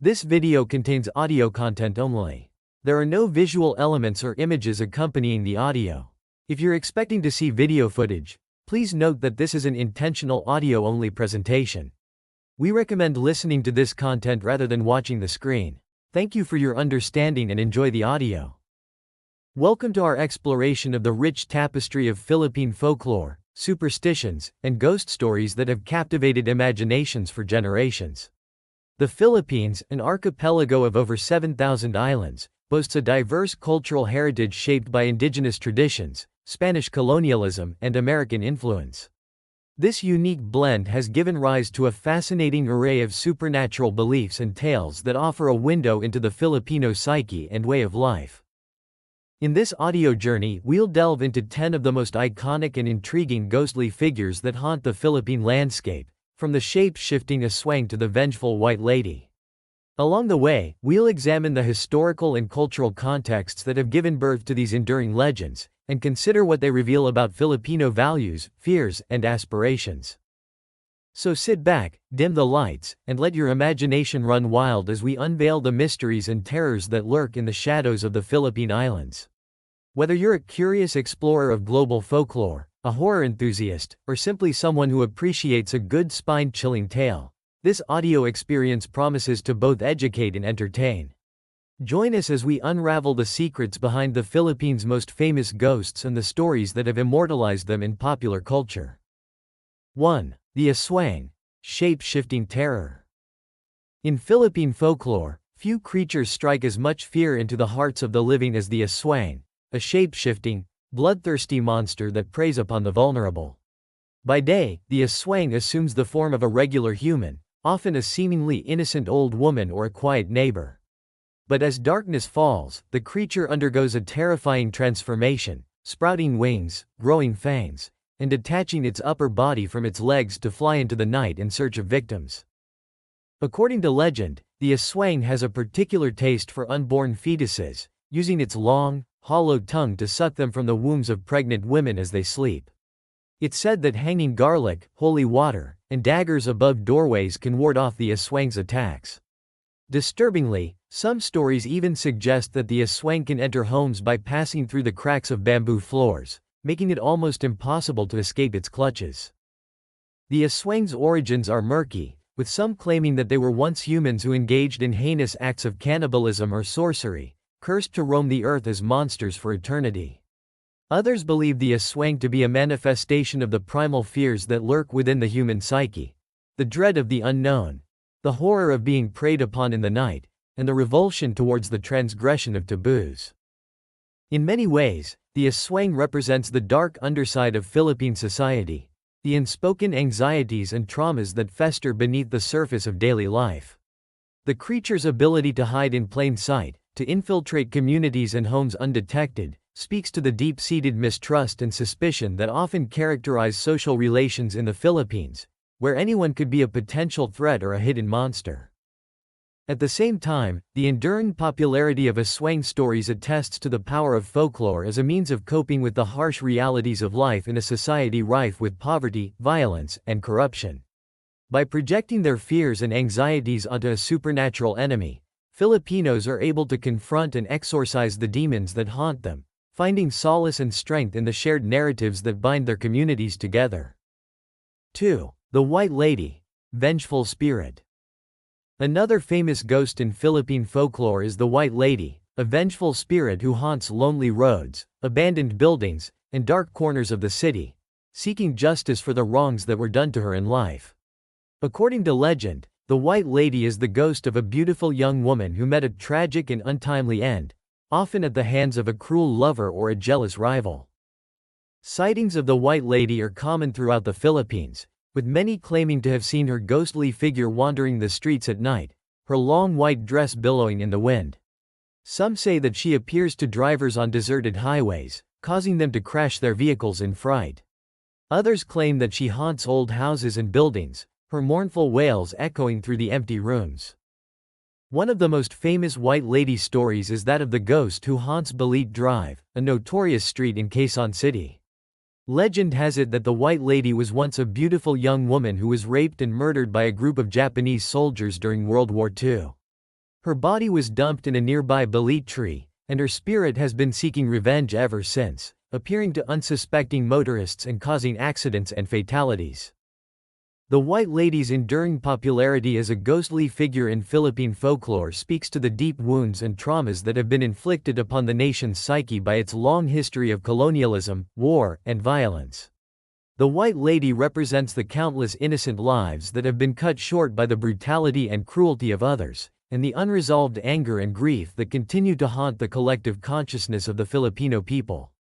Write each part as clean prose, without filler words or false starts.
This video contains audio content only. There are no visual elements or images accompanying the audio. If you're expecting to see video footage, please note that this is an intentional audio-only presentation. We recommend listening to this content rather than watching the screen. Thank you for your understanding and enjoy the audio. Welcome to our exploration of the rich tapestry of Philippine folklore, superstitions, and ghost stories that have captivated imaginations for generations. The Philippines, an archipelago of over 7,000 islands, boasts a diverse cultural heritage shaped by indigenous traditions, Spanish colonialism, and American influence. This unique blend has given rise to a fascinating array of supernatural beliefs and tales that offer a window into the Filipino psyche and way of life. In this audio journey, we'll delve into 10 of the most iconic and intriguing ghostly figures that haunt the Philippine landscape, from the shape-shifting Aswang to the vengeful White Lady. Along the way, we'll examine the historical and cultural contexts that have given birth to these enduring legends, and consider what they reveal about Filipino values, fears, and aspirations. So sit back, dim the lights, and let your imagination run wild as we unveil the mysteries and terrors that lurk in the shadows of the Philippine Islands. Whether you're a curious explorer of global folklore, a horror enthusiast, or simply someone who appreciates a good spine-chilling tale, this audio experience promises to both educate and entertain. Join us as we unravel the secrets behind the Philippines' most famous ghosts and the stories that have immortalized them in popular culture. 1. The Aswang, shape-shifting terror. In Philippine folklore, few creatures strike as much fear into the hearts of the living as the Aswang, a shape-shifting, bloodthirsty monster that preys upon the vulnerable. By day, the Aswang assumes the form of a regular human, often a seemingly innocent old woman or a quiet neighbor. But as darkness falls, the creature undergoes a terrifying transformation, sprouting wings, growing fangs, and detaching its upper body from its legs to fly into the night in search of victims. According to legend, the Aswang has a particular taste for unborn fetuses, using its long, hollow tongue to suck them from the wombs of pregnant women as they sleep. It's said that hanging garlic, holy water, and daggers above doorways can ward off the Aswang's attacks. Disturbingly, some stories even suggest that the Aswang can enter homes by passing through the cracks of bamboo floors, making it almost impossible to escape its clutches. The Aswang's origins are murky, with some claiming that they were once humans who engaged in heinous acts of cannibalism or sorcery, cursed to roam the earth as monsters for eternity. Others believe the Aswang to be a manifestation of the primal fears that lurk within the human psyche: the dread of the unknown, the horror of being preyed upon in the night, and the revulsion towards the transgression of taboos. In many ways, the Aswang represents the dark underside of Philippine society, the unspoken anxieties and traumas that fester beneath the surface of daily life. The creature's ability to hide in plain sight, to infiltrate communities and homes undetected, speaks to the deep-seated mistrust and suspicion that often characterize social relations in the Philippines, where anyone could be a potential threat or a hidden monster. At the same time, the enduring popularity of Aswang stories attests to the power of folklore as a means of coping with the harsh realities of life in a society rife with poverty, violence, and corruption. By projecting their fears and anxieties onto a supernatural enemy, Filipinos are able to confront and exorcise the demons that haunt them, finding solace and strength in the shared narratives that bind their communities together. 2. The White Lady, vengeful spirit. Another famous ghost in Philippine folklore is the White Lady, a vengeful spirit who haunts lonely roads, abandoned buildings, and dark corners of the city, seeking justice for the wrongs that were done to her in life. According to legend, the White Lady is the ghost of a beautiful young woman who met a tragic and untimely end, often at the hands of a cruel lover or a jealous rival. Sightings of the White Lady are common throughout the Philippines, with many claiming to have seen her ghostly figure wandering the streets at night, her long white dress billowing in the wind. Some say that she appears to drivers on deserted highways, causing them to crash their vehicles in fright. Others claim that she haunts old houses and buildings, her mournful wails echoing through the empty rooms. One of the most famous White Lady stories is that of the ghost who haunts Balit Drive, a notorious street in Quezon City. Legend has it that the White Lady was once a beautiful young woman who was raped and murdered by a group of Japanese soldiers during World War II. Her body was dumped in a nearby balit tree, and her spirit has been seeking revenge ever since, appearing to unsuspecting motorists and causing accidents and fatalities. The White Lady's enduring popularity as a ghostly figure in Philippine folklore speaks to the deep wounds and traumas that have been inflicted upon the nation's psyche by its long history of colonialism, war, and violence. The White Lady represents the countless innocent lives that have been cut short by the brutality and cruelty of others, and the unresolved anger and grief that continue to haunt the collective consciousness of the Filipino people.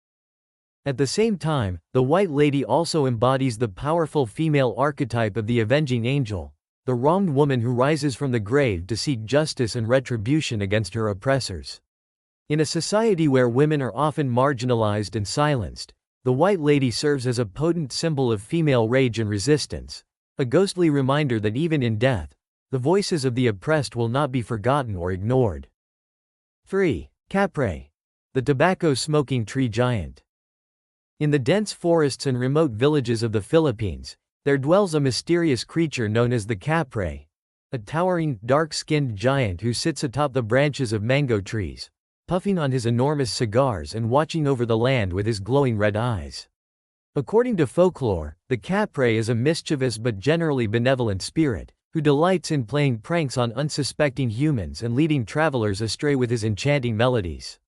At the same time, the White Lady also embodies the powerful female archetype of the avenging angel, the wronged woman who rises from the grave to seek justice and retribution against her oppressors. In a society where women are often marginalized and silenced, the White Lady serves as a potent symbol of female rage and resistance, a ghostly reminder that even in death, the voices of the oppressed will not be forgotten or ignored. 3. Kapre, the tobacco-smoking tree giant. In the dense forests and remote villages of the Philippines, there dwells a mysterious creature known as the Kapre, a towering, dark-skinned giant who sits atop the branches of mango trees, puffing on his enormous cigars and watching over the land with his glowing red eyes. According to folklore, the Kapre is a mischievous but generally benevolent spirit, who delights in playing pranks on unsuspecting humans and leading travelers astray with his enchanting melodies.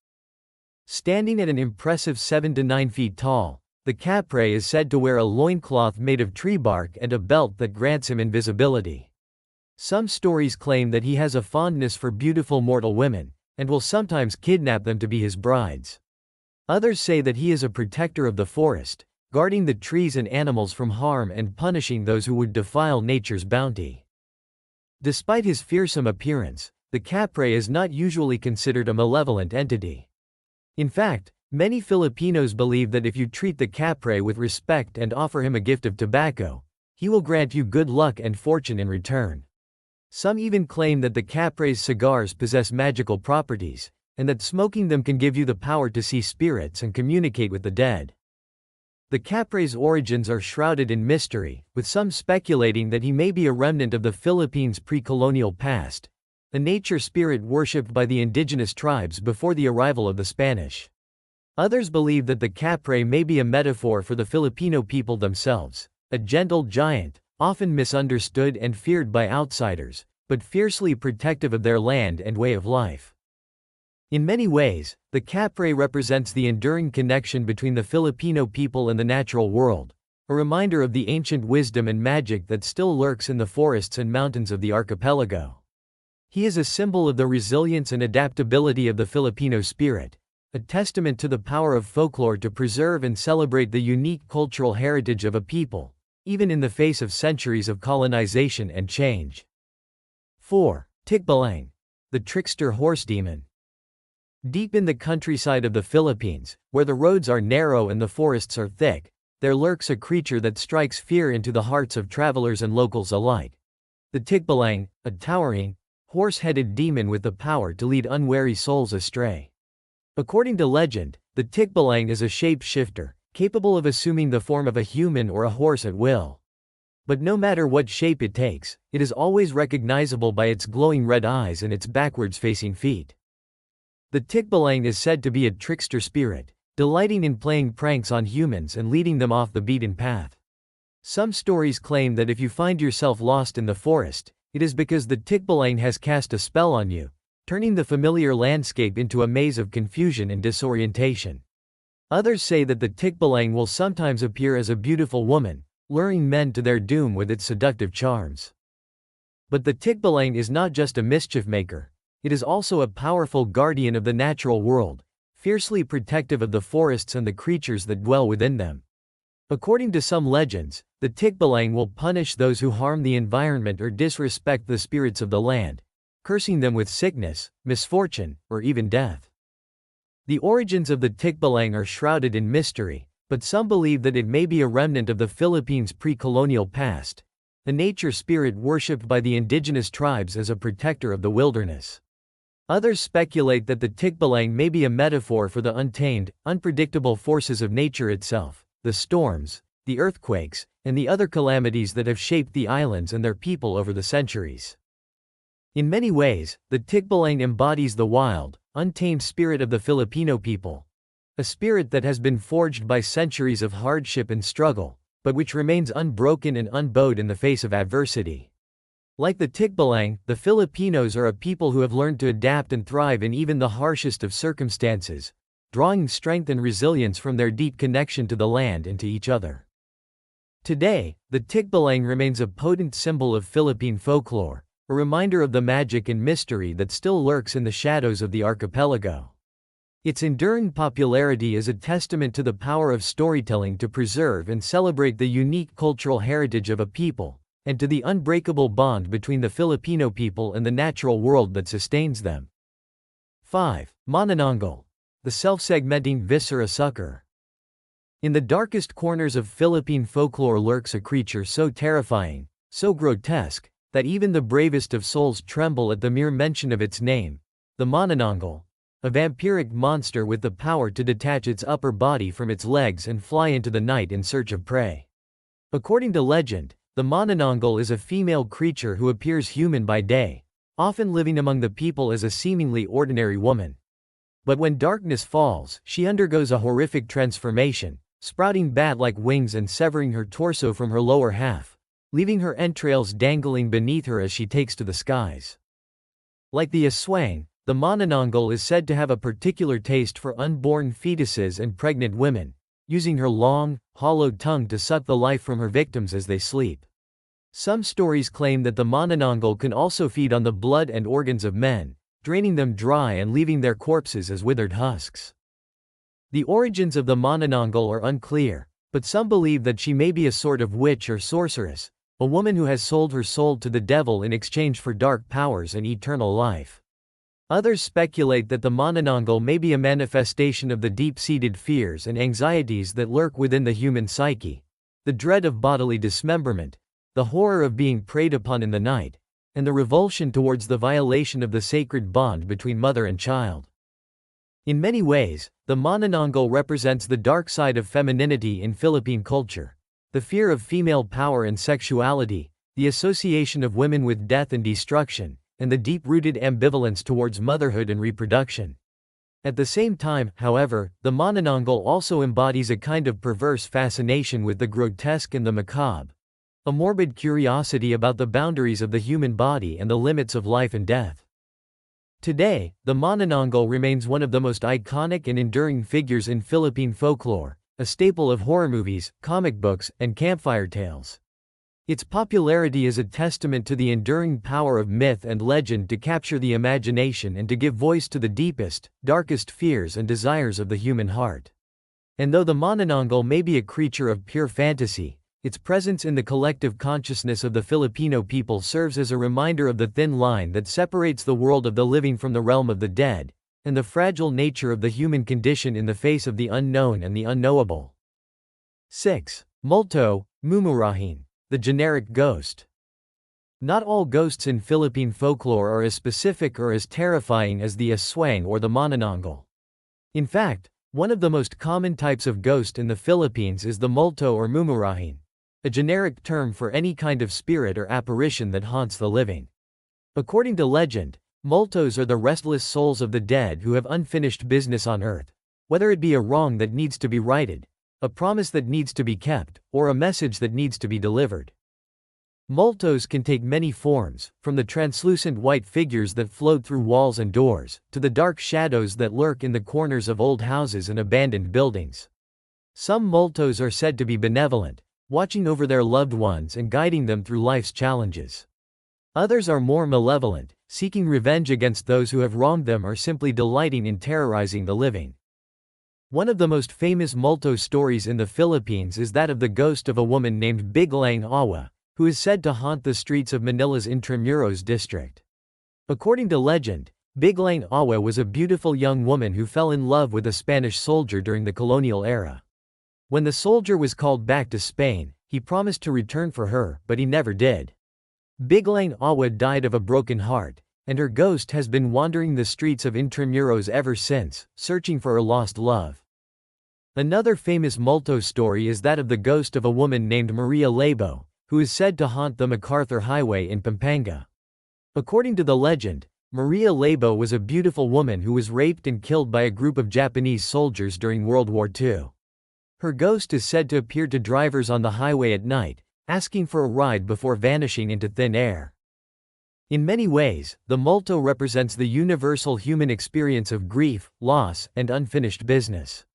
Standing at an impressive 7 to 9 feet tall, the Kapre is said to wear a loincloth made of tree bark and a belt that grants him invisibility. Some stories claim that he has a fondness for beautiful mortal women, and will sometimes kidnap them to be his brides. Others say that he is a protector of the forest, guarding the trees and animals from harm and punishing those who would defile nature's bounty. Despite his fearsome appearance, the Kapre is not usually considered a malevolent entity. In fact, many Filipinos believe that if you treat the Kapre with respect and offer him a gift of tobacco, he will grant you good luck and fortune in return. Some even claim that the Kapre's cigars possess magical properties, and that smoking them can give you the power to see spirits and communicate with the dead. The Kapre's origins are shrouded in mystery, with some speculating that he may be a remnant of the Philippines' pre-colonial past, a nature spirit worshipped by the indigenous tribes before the arrival of the Spanish. Others believe that the Kapre may be a metaphor for the Filipino people themselves, a gentle giant, often misunderstood and feared by outsiders, but fiercely protective of their land and way of life. In many ways, the Kapre represents the enduring connection between the Filipino people and the natural world, a reminder of the ancient wisdom and magic that still lurks in the forests and mountains of the archipelago. He is a symbol of the resilience and adaptability of the Filipino spirit, a testament to the power of folklore to preserve and celebrate the unique cultural heritage of a people, even in the face of centuries of colonization and change. 4. Tikbalang, the trickster horse demon. Deep in the countryside of the Philippines, where the roads are narrow and the forests are thick, there lurks a creature that strikes fear into the hearts of travelers and locals alike. The Tikbalang, a towering, horse-headed demon with the power to lead unwary souls astray. According to legend, the Tikbalang is a shape-shifter, capable of assuming the form of a human or a horse at will. But no matter what shape it takes, it is always recognizable by its glowing red eyes and its backwards-facing feet. The Tikbalang is said to be a trickster spirit, delighting in playing pranks on humans and leading them off the beaten path. Some stories claim that if you find yourself lost in the forest, it is because the Tikbalang has cast a spell on you, turning the familiar landscape into a maze of confusion and disorientation. Others say that the Tikbalang will sometimes appear as a beautiful woman, luring men to their doom with its seductive charms. But the Tikbalang is not just a mischief maker, it is also a powerful guardian of the natural world, fiercely protective of the forests and the creatures that dwell within them. According to some legends, the Tikbalang will punish those who harm the environment or disrespect the spirits of the land, cursing them with sickness, misfortune, or even death. The origins of the Tikbalang are shrouded in mystery, but some believe that it may be a remnant of the Philippines' pre-colonial past, a nature spirit worshipped by the indigenous tribes as a protector of the wilderness. Others speculate that the Tikbalang may be a metaphor for the untamed, unpredictable forces of nature itself, the storms, the earthquakes, and the other calamities that have shaped the islands and their people over the centuries. In many ways, the Tikbalang embodies the wild, untamed spirit of the Filipino people. A spirit that has been forged by centuries of hardship and struggle, but which remains unbroken and unbowed in the face of adversity. Like the Tikbalang, the Filipinos are a people who have learned to adapt and thrive in even the harshest of circumstances, drawing strength and resilience from their deep connection to the land and to each other. Today, the Tikbalang remains a potent symbol of Philippine folklore, a reminder of the magic and mystery that still lurks in the shadows of the archipelago. Its enduring popularity is a testament to the power of storytelling to preserve and celebrate the unique cultural heritage of a people, and to the unbreakable bond between the Filipino people and the natural world that sustains them. 5. Manananggal, the self-segmenting viscera sucker. In the darkest corners of Philippine folklore lurks a creature so terrifying, so grotesque, that even the bravest of souls tremble at the mere mention of its name, the Manananggal, a vampiric monster with the power to detach its upper body from its legs and fly into the night in search of prey. According to legend, the Manananggal is a female creature who appears human by day, often living among the people as a seemingly ordinary woman. But when darkness falls, she undergoes a horrific transformation, sprouting bat-like wings and severing her torso from her lower half, leaving her entrails dangling beneath her as she takes to the skies. Like the Aswang, the Manananggal is said to have a particular taste for unborn fetuses and pregnant women, using her long, hollow tongue to suck the life from her victims as they sleep. Some stories claim that the Manananggal can also feed on the blood and organs of men, draining them dry and leaving their corpses as withered husks. The origins of the Manananggal are unclear, but some believe that she may be a sort of witch or sorceress, a woman who has sold her soul to the devil in exchange for dark powers and eternal life. Others speculate that the Manananggal may be a manifestation of the deep-seated fears and anxieties that lurk within the human psyche, the dread of bodily dismemberment, the horror of being preyed upon in the night, and the revulsion towards the violation of the sacred bond between mother and child. In many ways, the Manananggal represents the dark side of femininity in Philippine culture. The fear of female power and sexuality, the association of women with death and destruction, and the deep-rooted ambivalence towards motherhood and reproduction. At the same time, however, the Manananggal also embodies a kind of perverse fascination with the grotesque and the macabre, a morbid curiosity about the boundaries of the human body and the limits of life and death. Today, the Manananggal remains one of the most iconic and enduring figures in Philippine folklore, a staple of horror movies, comic books, and campfire tales. Its popularity is a testament to the enduring power of myth and legend to capture the imagination and to give voice to the deepest, darkest fears and desires of the human heart. And though the Manananggal may be a creature of pure fantasy, its presence in the collective consciousness of the Filipino people serves as a reminder of the thin line that separates the world of the living from the realm of the dead, and the fragile nature of the human condition in the face of the unknown and the unknowable. 6. Multo, Mumurahin, the generic ghost. Not all ghosts in Philippine folklore are as specific or as terrifying as the Aswang or the Manananggal. In fact, one of the most common types of ghost in the Philippines is the multo or mumurahin, a generic term for any kind of spirit or apparition that haunts the living. According to legend, multos are the restless souls of the dead who have unfinished business on earth, whether it be a wrong that needs to be righted, a promise that needs to be kept, or a message that needs to be delivered. Multos can take many forms, from the translucent white figures that float through walls and doors, to the dark shadows that lurk in the corners of old houses and abandoned buildings. Some multos are said to be benevolent, watching over their loved ones and guiding them through life's challenges. Others are more malevolent, seeking revenge against those who have wronged them or simply delighting in terrorizing the living. One of the most famous multo stories in the Philippines is that of the ghost of a woman named Biglang Awa, who is said to haunt the streets of Manila's Intramuros district. According to legend, Biglang Awa was a beautiful young woman who fell in love with a Spanish soldier during the colonial era. When the soldier was called back to Spain, he promised to return for her, but he never did. Biglang Awa died of a broken heart, and her ghost has been wandering the streets of Intramuros ever since, searching for her lost love. Another famous multo story is that of the ghost of a woman named Maria Labo, who is said to haunt the MacArthur Highway in Pampanga. According to the legend, Maria Labo was a beautiful woman who was raped and killed by a group of Japanese soldiers during World War II. Her ghost is said to appear to drivers on the highway at night, asking for a ride before vanishing into thin air. In many ways, the multo represents the universal human experience of grief, loss, and unfinished business.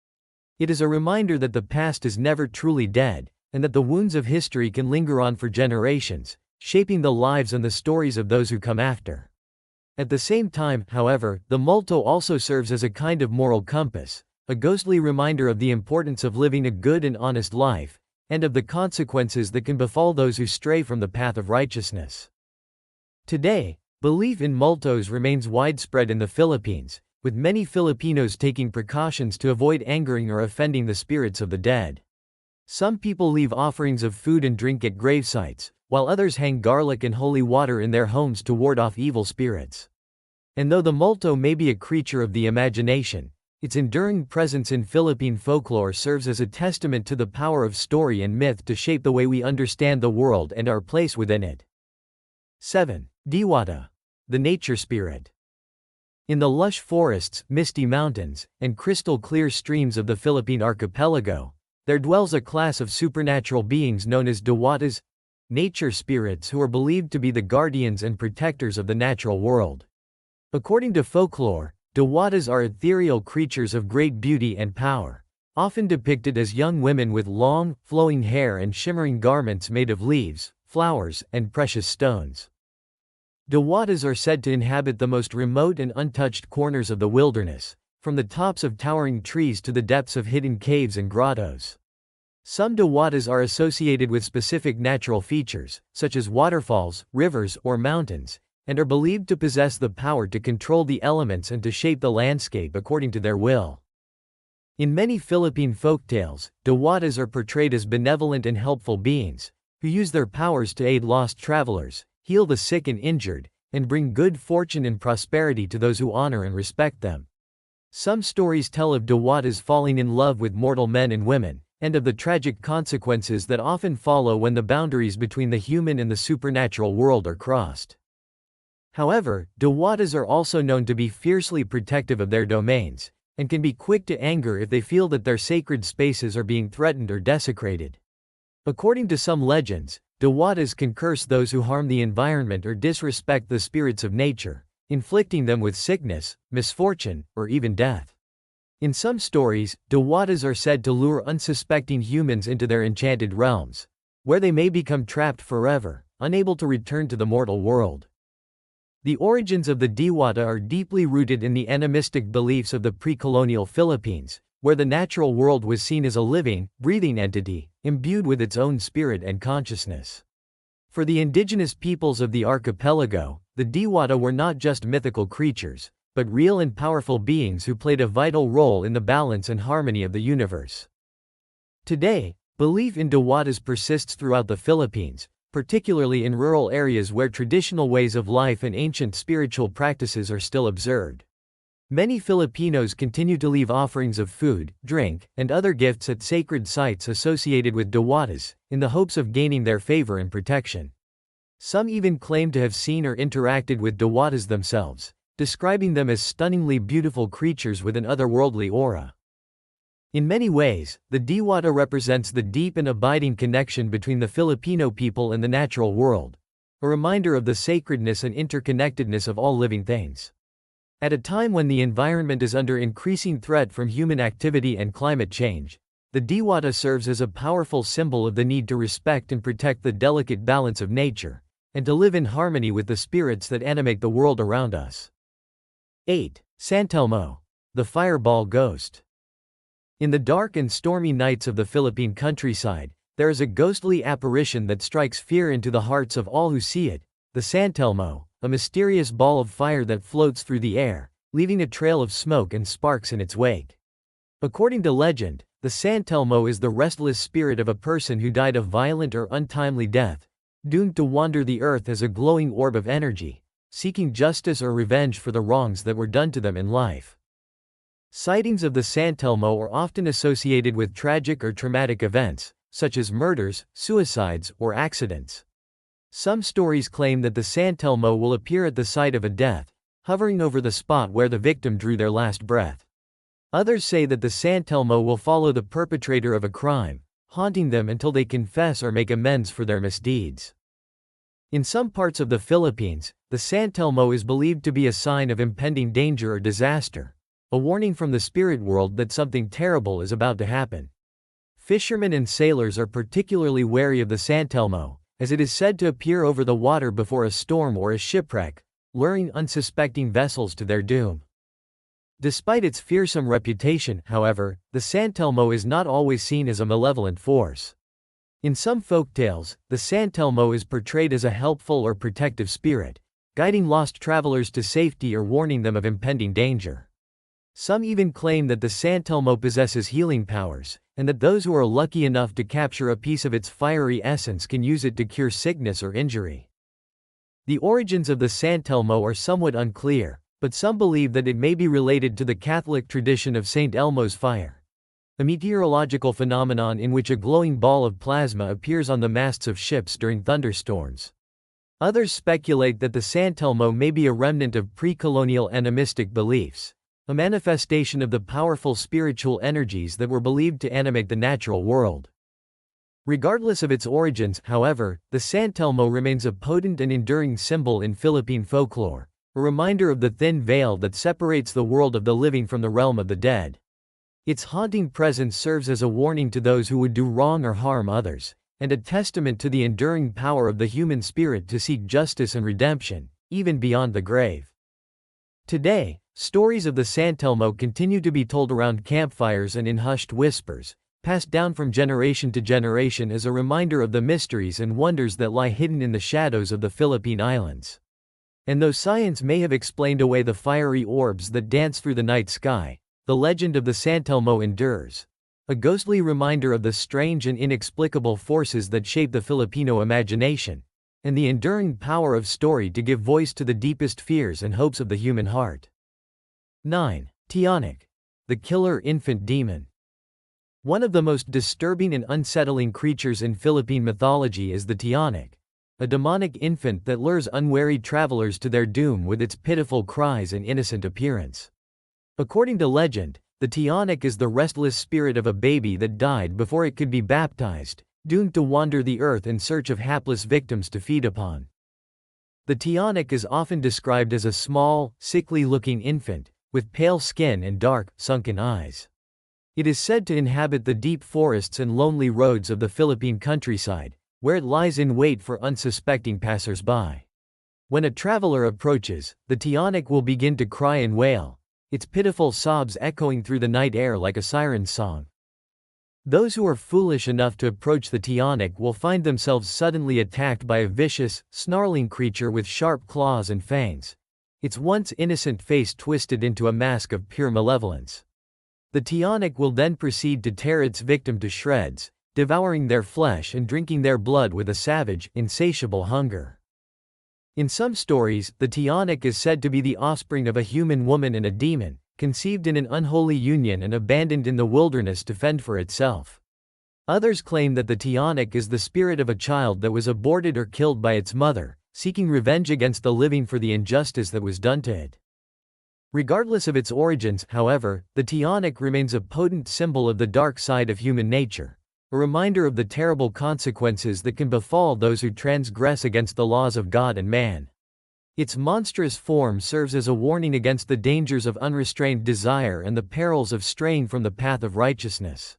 It is a reminder that the past is never truly dead, and that the wounds of history can linger on for generations, shaping the lives and the stories of those who come after. At the same time, however, the multo also serves as a kind of moral compass, a ghostly reminder of the importance of living a good and honest life, and of the consequences that can befall those who stray from the path of righteousness. Today, belief in multos remains widespread in the Philippines, with many Filipinos taking precautions to avoid angering or offending the spirits of the dead. Some people leave offerings of food and drink at gravesites, while others hang garlic and holy water in their homes to ward off evil spirits. And though the multo may be a creature of the imagination, its enduring presence in Philippine folklore serves as a testament to the power of story and myth to shape the way we understand the world and our place within it. 7. Diwata, the nature spirit. In the lush forests, misty mountains, and crystal-clear streams of the Philippine archipelago, there dwells a class of supernatural beings known as Diwatas, nature spirits who are believed to be the guardians and protectors of the natural world. According to folklore, Diwatas are ethereal creatures of great beauty and power, often depicted as young women with long, flowing hair and shimmering garments made of leaves, flowers, and precious stones. Diwatas are said to inhabit the most remote and untouched corners of the wilderness, from the tops of towering trees to the depths of hidden caves and grottos. Some Diwatas are associated with specific natural features, such as waterfalls, rivers, or mountains, and are believed to possess the power to control the elements and to shape the landscape according to their will. In many Philippine folktales, Diwatas are portrayed as benevolent and helpful beings, who use their powers to aid lost travelers, heal the sick and injured, and bring good fortune and prosperity to those who honor and respect them. Some stories tell of Diwatas falling in love with mortal men and women, and of the tragic consequences that often follow when the boundaries between the human and the supernatural world are crossed. However, Diwatas are also known to be fiercely protective of their domains, and can be quick to anger if they feel that their sacred spaces are being threatened or desecrated. According to some legends, Diwatas can curse those who harm the environment or disrespect the spirits of nature, inflicting them with sickness, misfortune, or even death. In some stories, Diwatas are said to lure unsuspecting humans into their enchanted realms, where they may become trapped forever, unable to return to the mortal world. The origins of the Diwata are deeply rooted in the animistic beliefs of the pre-colonial Philippines, where the natural world was seen as a living, breathing entity, imbued with its own spirit and consciousness. For the indigenous peoples of the archipelago, the Diwata were not just mythical creatures, but real and powerful beings who played a vital role in the balance and harmony of the universe. Today, belief in Diwatas persists throughout the Philippines, particularly in rural areas where traditional ways of life and ancient spiritual practices are still observed. Many Filipinos continue to leave offerings of food, drink, and other gifts at sacred sites associated with Diwatas, in the hopes of gaining their favor and protection. Some even claim to have seen or interacted with Diwatas themselves, describing them as stunningly beautiful creatures with an otherworldly aura. In many ways, the Diwata represents the deep and abiding connection between the Filipino people and the natural world, a reminder of the sacredness and interconnectedness of all living things. At a time when the environment is under increasing threat from human activity and climate change, the Diwata serves as a powerful symbol of the need to respect and protect the delicate balance of nature, and to live in harmony with the spirits that animate the world around us. 8. Santelmo, the fireball ghost. In the dark and stormy nights of the Philippine countryside, there is a ghostly apparition that strikes fear into the hearts of all who see it, the Santelmo, a mysterious ball of fire that floats through the air, leaving a trail of smoke and sparks in its wake. According to legend, the Santelmo is the restless spirit of a person who died a violent or untimely death, doomed to wander the earth as a glowing orb of energy, seeking justice or revenge for the wrongs that were done to them in life. Sightings of the Santelmo are often associated with tragic or traumatic events, such as murders, suicides, or accidents. Some stories claim that the Santelmo will appear at the site of a death, hovering over the spot where the victim drew their last breath. Others say that the Santelmo will follow the perpetrator of a crime, haunting them until they confess or make amends for their misdeeds. In some parts of the Philippines, the Santelmo is believed to be a sign of impending danger or disaster, a warning from the spirit world that something terrible is about to happen. Fishermen and sailors are particularly wary of the Santelmo, as it is said to appear over the water before a storm or a shipwreck, luring unsuspecting vessels to their doom. Despite its fearsome reputation, however, the Santelmo is not always seen as a malevolent force. In some folktales, the Santelmo is portrayed as a helpful or protective spirit, guiding lost travelers to safety or warning them of impending danger. Some even claim that the Santelmo possesses healing powers, and that those who are lucky enough to capture a piece of its fiery essence can use it to cure sickness or injury. The origins of the Santelmo are somewhat unclear, but some believe that it may be related to the Catholic tradition of Saint Elmo's fire, a meteorological phenomenon in which a glowing ball of plasma appears on the masts of ships during thunderstorms. Others speculate that the Santelmo may be a remnant of pre-colonial animistic beliefs, a manifestation of the powerful spiritual energies that were believed to animate the natural world. Regardless of its origins, however, the Santelmo remains a potent and enduring symbol in Philippine folklore, a reminder of the thin veil that separates the world of the living from the realm of the dead. Its haunting presence serves as a warning to those who would do wrong or harm others, and a testament to the enduring power of the human spirit to seek justice and redemption, even beyond the grave. Today, stories of the Santelmo continue to be told around campfires and in hushed whispers, passed down from generation to generation as a reminder of the mysteries and wonders that lie hidden in the shadows of the Philippine Islands. And though science may have explained away the fiery orbs that dance through the night sky, the legend of the Santelmo endures, a ghostly reminder of the strange and inexplicable forces that shape the Filipino imagination, and the enduring power of story to give voice to the deepest fears and hopes of the human heart. 9. Tiyanak, the killer infant demon. One of the most disturbing and unsettling creatures in Philippine mythology is the Tiyanak, a demonic infant that lures unwary travelers to their doom with its pitiful cries and innocent appearance. According to legend, the Tiyanak is the restless spirit of a baby that died before it could be baptized, doomed to wander the earth in search of hapless victims to feed upon. The Tiyanak is often described as a small, sickly-looking infant, with pale skin and dark, sunken eyes. It is said to inhabit the deep forests and lonely roads of the Philippine countryside, where it lies in wait for unsuspecting passers-by. When a traveler approaches, the Tiyanak will begin to cry and wail, its pitiful sobs echoing through the night air like a siren's song. Those who are foolish enough to approach the Tiyanak will find themselves suddenly attacked by a vicious, snarling creature with sharp claws and fangs, its once innocent face twisted into a mask of pure malevolence. The Tiyanak will then proceed to tear its victim to shreds, devouring their flesh and drinking their blood with a savage, insatiable hunger. In some stories, the Tiyanak is said to be the offspring of a human woman and a demon, conceived in an unholy union and abandoned in the wilderness to fend for itself. Others claim that the Tiyanak is the spirit of a child that was aborted or killed by its mother, seeking revenge against the living for the injustice that was done to it. Regardless of its origins, however, the Tiyanak remains a potent symbol of the dark side of human nature, a reminder of the terrible consequences that can befall those who transgress against the laws of God and man. Its monstrous form serves as a warning against the dangers of unrestrained desire and the perils of straying from the path of righteousness.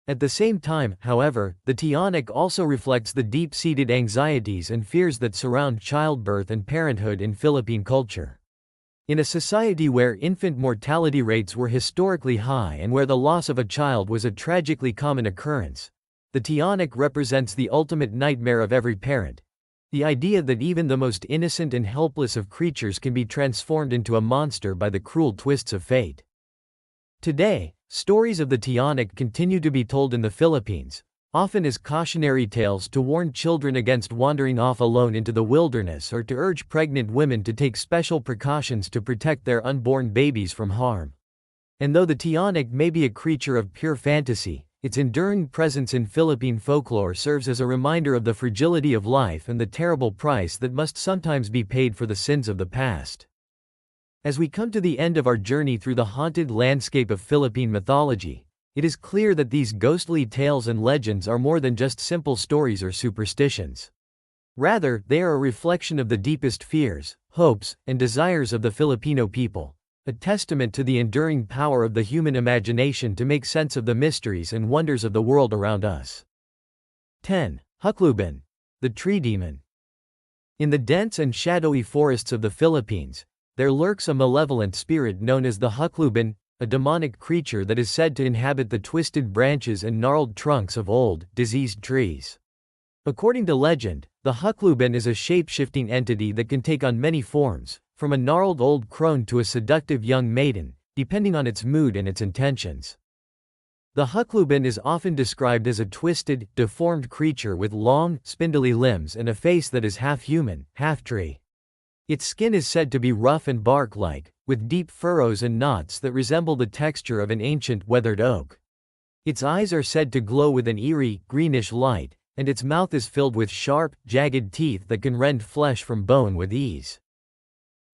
At the same time, however, the Tiyanak also reflects the deep-seated anxieties and fears that surround childbirth and parenthood in Philippine culture. In a society where infant mortality rates were historically high and where the loss of a child was a tragically common occurrence, the Tiyanak represents the ultimate nightmare of every parent. The idea that even the most innocent and helpless of creatures can be transformed into a monster by the cruel twists of fate. Today, stories of the Tiyanak continue to be told in the Philippines, often as cautionary tales to warn children against wandering off alone into the wilderness or to urge pregnant women to take special precautions to protect their unborn babies from harm. And though the Tiyanak may be a creature of pure fantasy, Its enduring presence in Philippine folklore serves as a reminder of the fragility of life and the terrible price that must sometimes be paid for the sins of the past. As we come to the end of our journey through the haunted landscape of Philippine mythology, it is clear that these ghostly tales and legends are more than just simple stories or superstitions. Rather, they are a reflection of the deepest fears, hopes, and desires of the Filipino people, a testament to the enduring power of the human imagination to make sense of the mysteries and wonders of the world around us. 10. Hukluban, the tree demon. In the dense and shadowy forests of the Philippines, there lurks a malevolent spirit known as the Hukluban, a demonic creature that is said to inhabit the twisted branches and gnarled trunks of old, diseased trees. According to legend, the Hukluban is a shape-shifting entity that can take on many forms, from a gnarled old crone to a seductive young maiden, depending on its mood and its intentions. The Hukluban is often described as a twisted, deformed creature with long, spindly limbs and a face that is half human, half tree. Its skin is said to be rough and bark-like, with deep furrows and knots that resemble the texture of an ancient, weathered oak. Its eyes are said to glow with an eerie, greenish light, and its mouth is filled with sharp, jagged teeth that can rend flesh from bone with ease.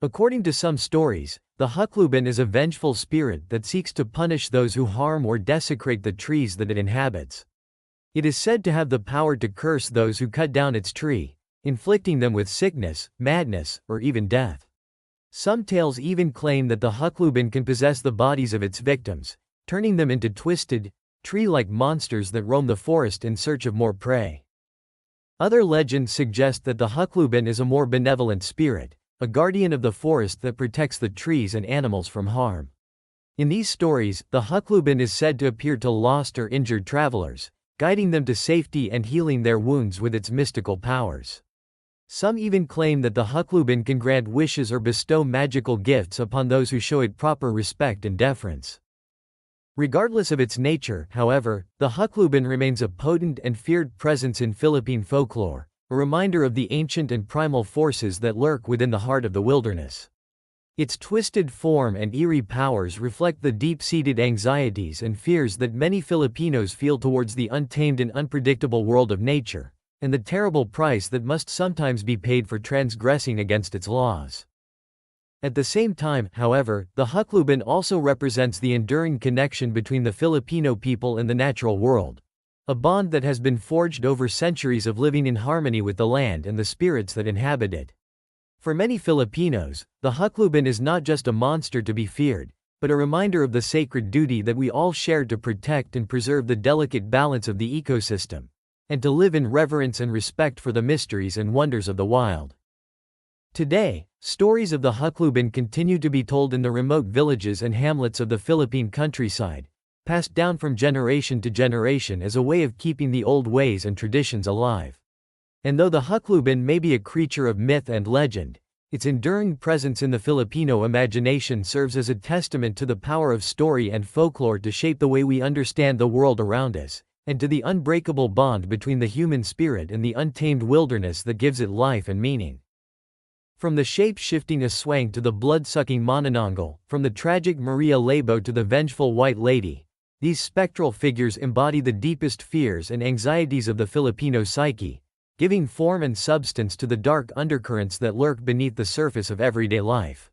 According to some stories, the Hukluban is a vengeful spirit that seeks to punish those who harm or desecrate the trees that it inhabits. It is said to have the power to curse those who cut down its tree, inflicting them with sickness, madness, or even death. Some tales even claim that the Hukluban can possess the bodies of its victims, turning them into twisted, tree-like monsters that roam the forest in search of more prey. Other legends suggest that the Hukluban is a more benevolent spirit, a guardian of the forest that protects the trees and animals from harm. In these stories, the Hukluban is said to appear to lost or injured travelers, guiding them to safety and healing their wounds with its mystical powers. Some even claim that the Hukluban can grant wishes or bestow magical gifts upon those who show it proper respect and deference. Regardless of its nature, however, the Hukluban remains a potent and feared presence in Philippine folklore, a reminder of the ancient and primal forces that lurk within the heart of the wilderness. Its twisted form and eerie powers reflect the deep-seated anxieties and fears that many Filipinos feel towards the untamed and unpredictable world of nature, and the terrible price that must sometimes be paid for transgressing against its laws. At the same time, however, the Hukluban also represents the enduring connection between the Filipino people and the natural world, a bond that has been forged over centuries of living in harmony with the land and the spirits that inhabit it. For many Filipinos, the Hukluban is not just a monster to be feared, but a reminder of the sacred duty that we all share to protect and preserve the delicate balance of the ecosystem, and to live in reverence and respect for the mysteries and wonders of the wild. Today, stories of the Hukluban continue to be told in the remote villages and hamlets of the Philippine countryside, passed down from generation to generation as a way of keeping the old ways and traditions alive. And though the Hukluban may be a creature of myth and legend, its enduring presence in the Filipino imagination serves as a testament to the power of story and folklore to shape the way we understand the world around us, and to the unbreakable bond between the human spirit and the untamed wilderness that gives it life and meaning. From the shape-shifting Aswang to the blood-sucking Manananggal, from the tragic Maria Labo to the vengeful White Lady, these spectral figures embody the deepest fears and anxieties of the Filipino psyche, giving form and substance to the dark undercurrents that lurk beneath the surface of everyday life.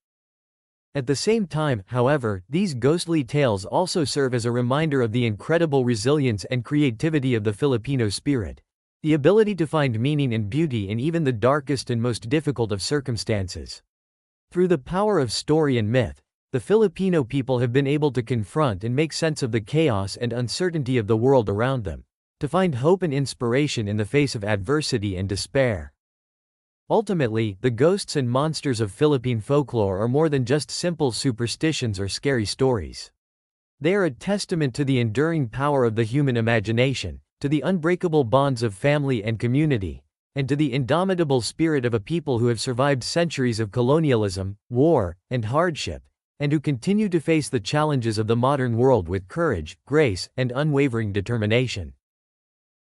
At the same time, however, these ghostly tales also serve as a reminder of the incredible resilience and creativity of the Filipino spirit, the ability to find meaning and beauty in even the darkest and most difficult of circumstances. Through the power of story and myth, the Filipino people have been able to confront and make sense of the chaos and uncertainty of the world around them, to find hope and inspiration in the face of adversity and despair. Ultimately, the ghosts and monsters of Philippine folklore are more than just simple superstitions or scary stories. They are a testament to the enduring power of the human imagination, to the unbreakable bonds of family and community, and to the indomitable spirit of a people who have survived centuries of colonialism, war, and hardship, and who continue to face the challenges of the modern world with courage, grace, and unwavering determination.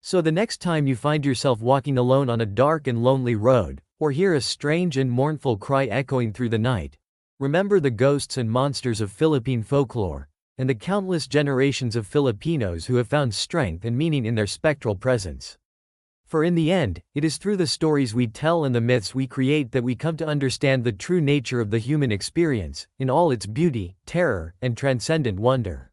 So the next time you find yourself walking alone on a dark and lonely road, or hear a strange and mournful cry echoing through the night, remember the ghosts and monsters of Philippine folklore, and the countless generations of Filipinos who have found strength and meaning in their spectral presence. For in the end, it is through the stories we tell and the myths we create that we come to understand the true nature of the human experience, in all its beauty, terror, and transcendent wonder.